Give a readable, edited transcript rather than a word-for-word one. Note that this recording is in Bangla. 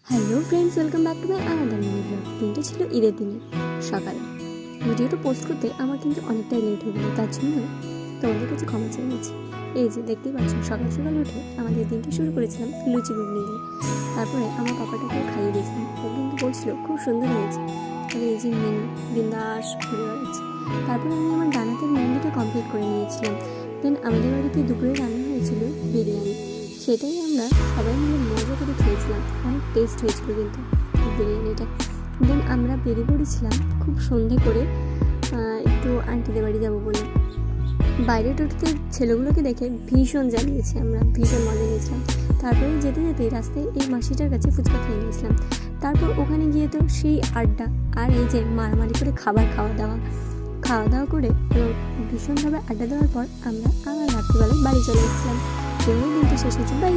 Hello friends, welcome back to my another mini blog. দিনটা ছিল ঈদের দিনে সকালে। ভিডিওটা পোস্ট করতে আমার কিন্তু অনেকটাই লেট হয়ে গেল, তার জন্য তোমাদের কাছে ক্ষমা চেয়ে নিচ্ছি। এই যে দেখতেই পাচ্ছ, সকাল সকাল উঠে আমাদের দিনটা শুরু করেছিলাম লুচি ঘুগনি দিয়ে। তারপরে আমার পাপাটাকেও খাইয়ে দিয়েছিলাম, ও কিন্তু বলছিল খুব সুন্দর হয়েছে। তবে এই যে মেনু বিন্দাস ঘুরে বেড়াচ্ছে। তারপরে আমি আমার ডানাতের মেহেন্দিটা কমপ্লিট করে নিয়েছিলাম। দেন আমাদের বাড়িতে দুপুরে রান্না হয়েছিল বিরিয়ানি, সেটাই আমরা সবাই মিলে মজা করে খেয়েছিলাম। অনেক টেস্ট হয়েছিল কিন্তু বিরিয়ানিটা। দেন আমরা বেরিয়ে পড়েছিলাম খুব সন্ধে করে একটু আন্টিদের বাড়ি যাবো বলে। বাইরে টোটোতে ছেলেগুলোকে দেখে ভীষণ জ্বালিয়েছে, আমরা ভীষণ মজা নিয়েছিলাম। তারপরে যেতে যেতে রাস্তায় এই মাসিটার কাছে ফুচকা খেয়ে নিয়েছিলাম। তারপর ওখানে গিয়ে তো সেই আড্ডা, আর এই যে মারামারি করে খাওয়া দাওয়া করে এবং ভীষণভাবে আড্ডা দেওয়ার পর আমরা আবার রাত্রিবেলায় বাড়ি চলে এসেছিলাম। দিনটা শেষ হয়েছে। বাই।